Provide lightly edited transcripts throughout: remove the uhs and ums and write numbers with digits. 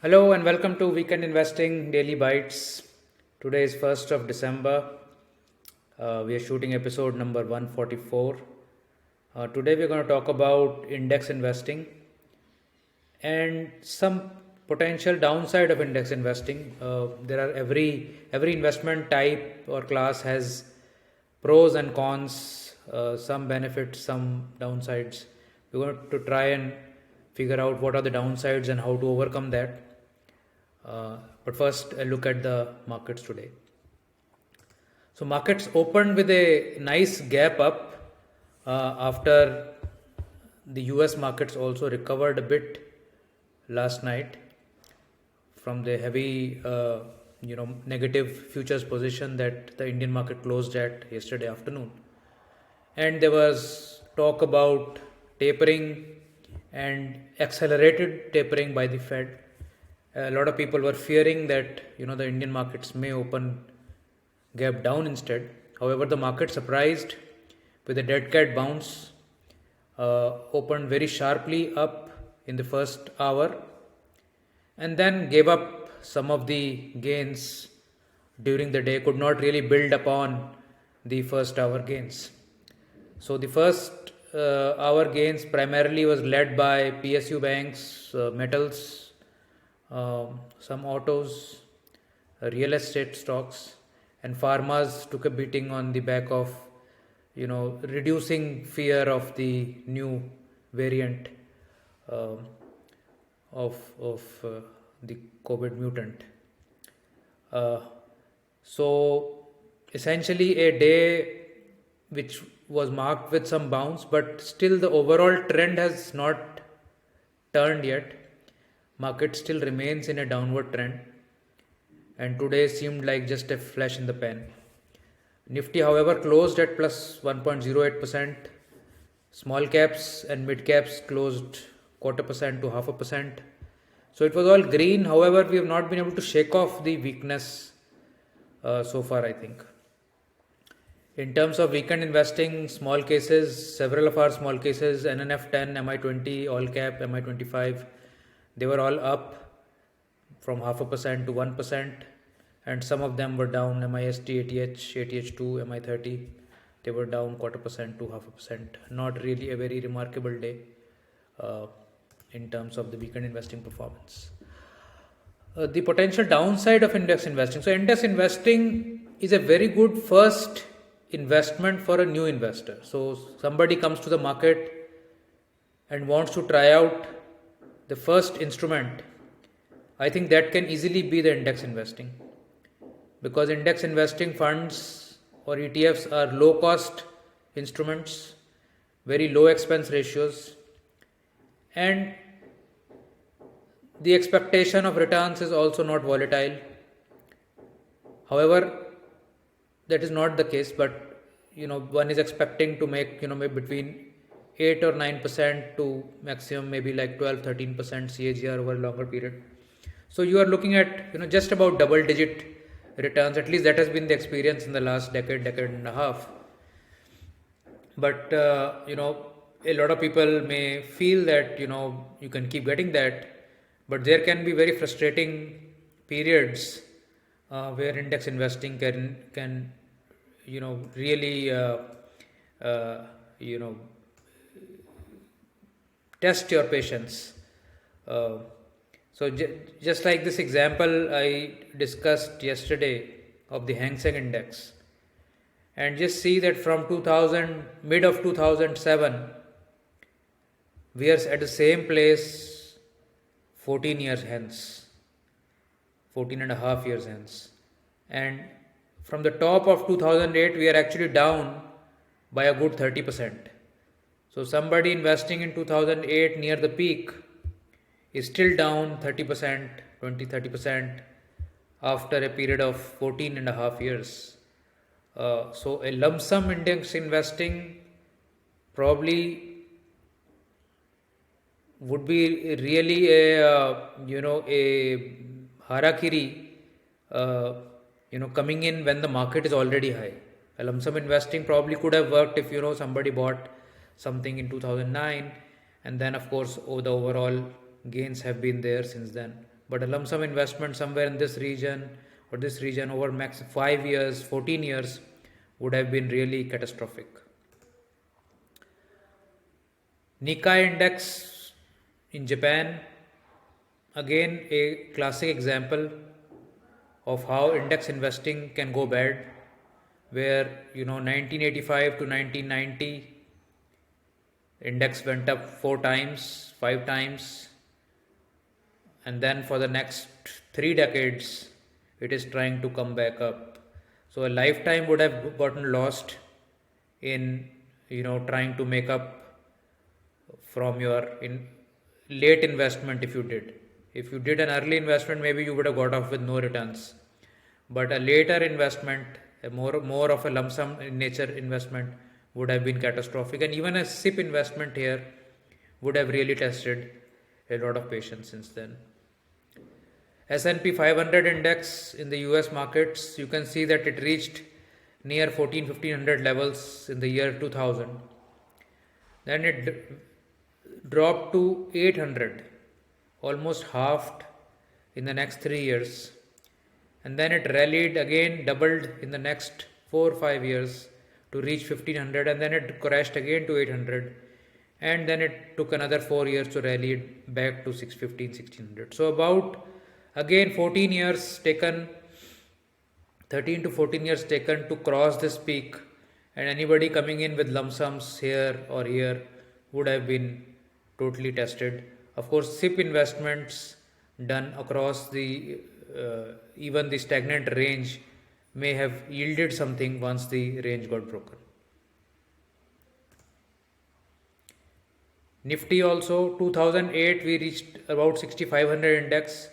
Hello and welcome to Weekend Investing Daily Bites. Today is 1st of December. We are shooting episode number 144. Today we're going to talk about index investing and some potential downside of index investing. There are every investment type or class has pros and cons, some benefits, some downsides. We're going to try and figure out what are the downsides and how to overcome that. But first, a look at the markets today. So, markets opened with a nice gap up after the US markets also recovered a bit last night from the heavy, negative futures position that the Indian market closed at yesterday afternoon. And there was talk about tapering and accelerated tapering by the Fed. A lot of people were fearing that the Indian markets may open gap down instead. However, the market surprised with a dead cat bounce, opened very sharply up in the first hour, and then gave up some of the gains during the day. Could not really build upon the first hour gains. So the first hour gains primarily was led by PSU banks, metals, some autos, real estate stocks, and pharmas took a beating on the back of reducing fear of the new variant of the COVID mutant. So essentially a day which was marked with some bounce, but still the overall trend has not turned yet. Market still remains in a downward trend, and today seemed like just a flash in the pan. Nifty, however, closed at plus 1.08%. Small caps and mid caps closed 0.25% to 0.5%. So it was all green. However, we have not been able to shake off the weakness so far, I think. In terms of weekend investing, small cases, several of our small cases, NNF 10, MI20, all cap, MI25, they were all up from 0.5% to 1%, and some of them were down. MIST, ATH, ATH2, MI30, they were down 0.25% to 0.5%. Not really a very remarkable day in terms of the weekend investing performance. The potential downside of index investing. So, index investing is a very good first investment for a new investor. So, somebody comes to the market and wants to try out the first instrument. I think that can easily be the index investing, because index investing funds or ETFs are low cost instruments, very low expense ratios, and the expectation of returns is also not volatile. However, that is not the case, but one is expecting to make maybe between 8 or 9% to maximum maybe like 12-13% CAGR over a longer period. So you are looking at just about double digit returns. At least that has been the experience in the last decade and a half. But a lot of people may feel that you can keep getting that, but there can be very frustrating periods where index investing can really test your patience. So just like this example I discussed yesterday of the Hang Seng Index, and just see that from mid of 2007, we are at the same place 14 years hence, 14 and a half years hence, and from the top of 2008 we are actually down by a good 30%. So somebody investing in 2008 near the peak is still down 30%, 20-30% after a period of 14 and a half years. So a lump sum index investing probably would be really a harakiri, coming in when the market is already high. A lump sum investing probably could have worked if somebody bought something in 2009, and then of course the overall gains have been there since then. but a lump sum investment somewhere in this region or this region over max 5 years, 14 years would have been really catastrophic. Nikkei index in Japan, again a classic example of how index investing can go bad, where 1985 to 1990 index went up 4 times, 5 times, and then for the next 3 decades it is trying to come back up. So a lifetime would have gotten lost in trying to make up from your late investment. If you did an early investment, maybe you would have got off with no returns, but a later investment, a more of a lump sum in nature investment, would have been catastrophic, and even a SIP investment here would have really tested a lot of patience since then. S&P 500 index in the US markets, you can see that it reached near 1500 levels in the year 2000. Then it dropped to 800, almost halved in the next 3 years. And then it rallied again, doubled in the next 4 or 5 years to reach 1500, and then it crashed again to 800. And then it took another 4 years to rally it back to 615, 1600. So about again 14 years taken, 13 to 14 years taken to cross this peak, and anybody coming in with lump sums here or here would have been totally tested. Of course, SIP investments done across the even the stagnant range may have yielded something once the range got broken. Nifty also, 2008 we reached about 6500 index,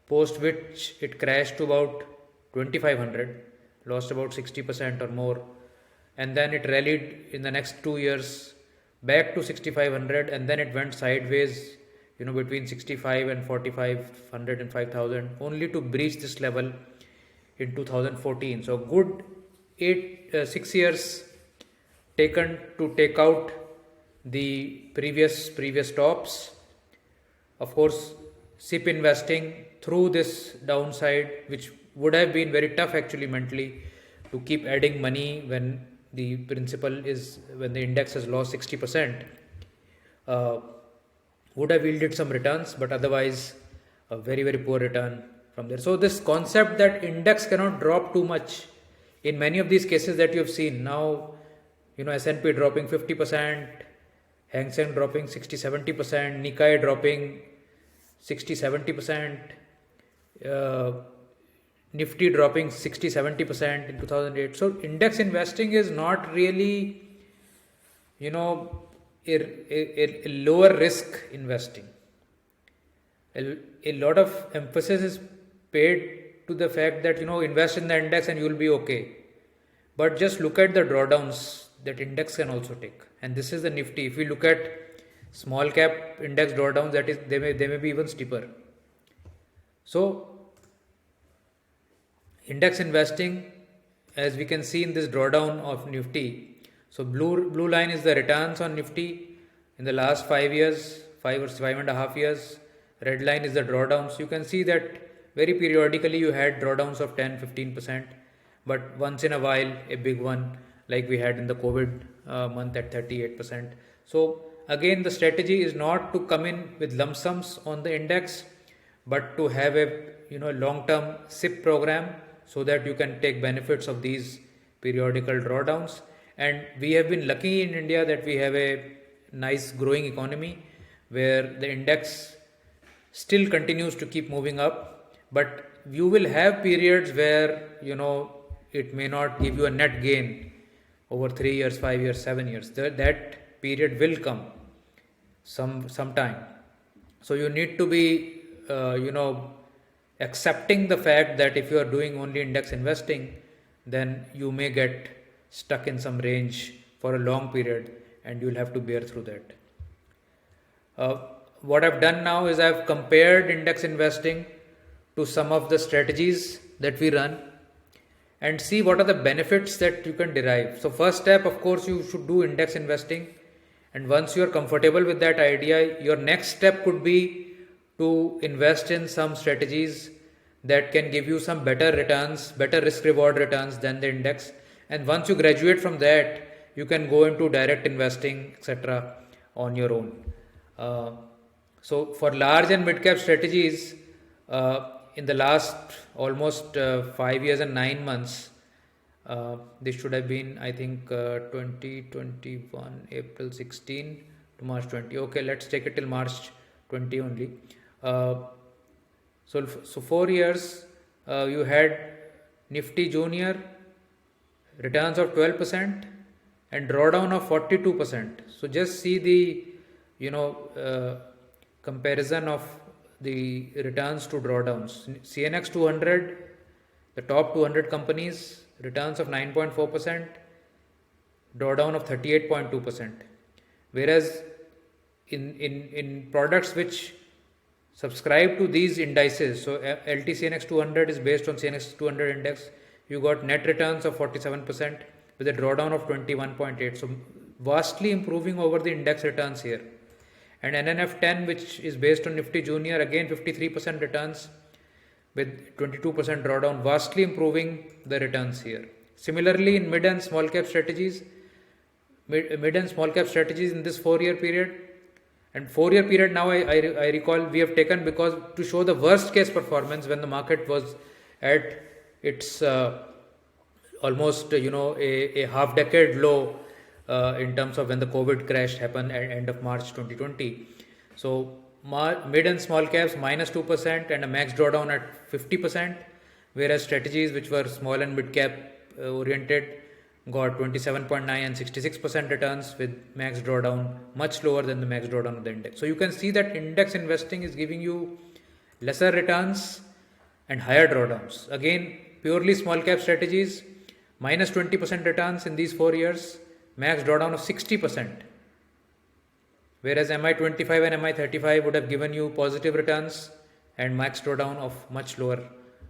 post which it crashed to about 2500, lost about 60% or more, and then it rallied in the next 2 years back to 6500, and then it went sideways between 65 and 4500 and 5000, only to breach this level in 2014. So good 6 years taken to take out the previous tops. Of course, SIP investing through this downside, which would have been very tough actually mentally, to keep adding money when the principal is, when the index has lost 60%, would have yielded some returns, but otherwise a very, very poor return from there. So this concept that index cannot drop too much, in many of these cases that you have seen now, S&P dropping 50%, Hang Seng dropping 60-70%, Nikkei dropping 60-70%, Nifty dropping 60-70% in 2008. So index investing is not really, a lower risk investing. A lot of emphasis is paid to the fact that invest in the index and you will be okay. But just look at the drawdowns that index can also take, and this is the Nifty. If we look at small cap index drawdowns, that is, they may be even steeper. So index investing, as we can see in this drawdown of Nifty, so blue line is the returns on Nifty in the last 5 years, 5.5 years. Red line is the drawdowns. You can see that very periodically you had drawdowns of 10-15%, but once in a while a big one like we had in the COVID month at 38%. So again, the strategy is not to come in with lump sums on the index, but to have a long-term SIP program so that you can take benefits of these periodical drawdowns. And we have been lucky in India that we have a nice growing economy where the index still continues to keep moving up, but you will have periods where it may not give you a net gain over 3 years, 5 years, 7 years. That period will come sometime. So you need to be accepting the fact that if you are doing only index investing, then you may get stuck in some range for a long period and you'll have to bear through that. What I've done now is I've compared index investing to some of the strategies that we run and see what are the benefits that you can derive. So first step, of course, you should do index investing, and once you are comfortable with that idea, your next step could be to invest in some strategies that can give you some better returns, better risk reward returns than the index. And once you graduate from that, you can go into direct investing, etc., on your own. Uh, so, for large and mid cap strategies, in the last almost 5 years and 9 months, this should have been, I think, 2021, April 16 to March 20. Okay, let's take it till March 20 only. So 4 years, you had Nifty Junior returns of 12% and drawdown of 42%. So just see the comparison of the returns to drawdowns. CNX 200, the top 200 companies, returns of 9.4%, drawdown of 38.2%. Whereas in products which subscribe to these indices, so LTCNX 200 is based on CNX 200 index, you got net returns of 47% with a drawdown of 21.8. So vastly improving over the index returns here. And NNF 10, which is based on Nifty Junior, again 53% returns with 22% drawdown, vastly improving the returns here. Similarly, in mid and small cap strategies, mid and small cap strategies in this 4-year period, and 4-year period now I recall we have taken because to show the worst case performance when the market was at its almost a half decade low in terms of when the COVID crash happened at end of March 2020. So mid and small caps minus 2% and a max drawdown at 50%, whereas strategies which were small and mid cap oriented got 27.9 and 66% returns with max drawdown much lower than the max drawdown of the index. So you can see that index investing is giving you lesser returns and higher drawdowns. Again, purely small cap strategies minus 20% returns in these 4 years, max drawdown of 60%. Whereas MI25 and MI35 would have given you positive returns and max drawdown of much lower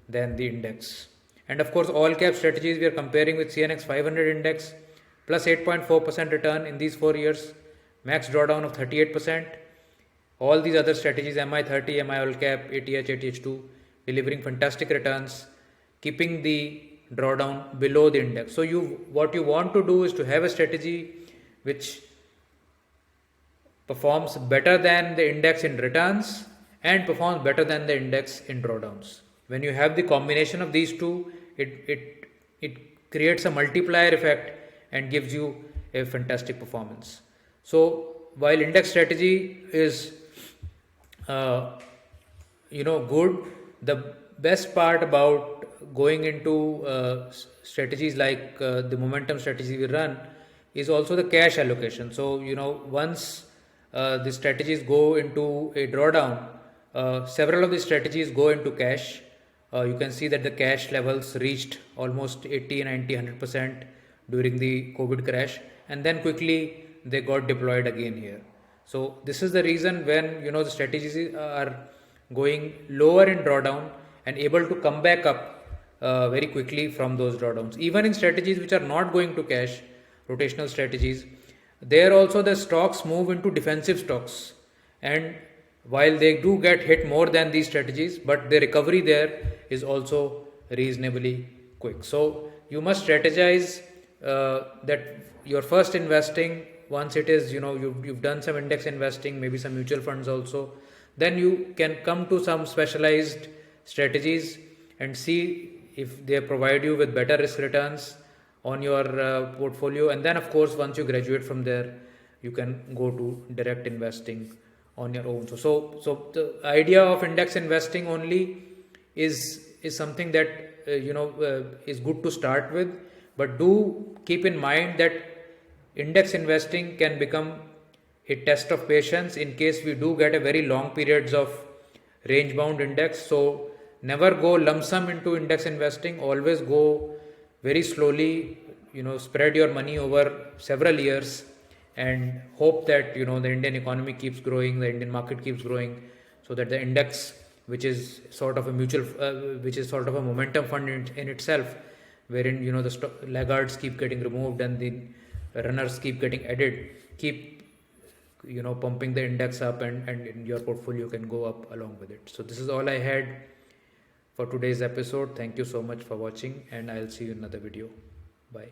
than the index. And of course, all cap strategies we are comparing with CNX 500 index plus 8.4% return in these 4 years, max drawdown of 38%. All these other strategies, MI30, MI all cap, ATH, ATH2, delivering fantastic returns, keeping the drawdown below the index. So what you want to do is to have a strategy which performs better than the index in returns and performs better than the index in drawdowns. When you have the combination of these two, it creates a multiplier effect and gives you a fantastic performance. So while index strategy is good, the best part about going into strategies like the momentum strategy we run is also the cash allocation. So once the strategies go into a drawdown, several of the strategies go into cash. You can see that the cash levels reached almost 80, 90, 100% during the COVID crash, and then quickly they got deployed again here. So this is the reason when the strategies are going lower in drawdown and able to come back up very quickly from those drawdowns. Even in strategies which are not going to cash, rotational strategies, there also the stocks move into defensive stocks, and while they do get hit more than these strategies, but the recovery there is also reasonably quick. So you must strategize that your first investing, once it is you've done some index investing, maybe some mutual funds also, then you can come to some specialized strategies and see if they provide you with better risk returns on your portfolio. And then of course once you graduate from there, you can go to direct investing on your own. So the idea of index investing only is something that is good to start with, but do keep in mind that index investing can become a test of patience in case we do get a very long periods of range bound index. So never go lump sum into index investing, always go very slowly, spread your money over several years and hope that the Indian economy keeps growing, the Indian market keeps growing, so that the index, which is sort of a which is sort of a momentum fund in itself, wherein the laggards keep getting removed and the runners keep getting added, keep pumping the index up, and in your portfolio can go up along with it. So this is all I had for today's episode. Thank you so much for watching, and I'll see you in another video. Bye.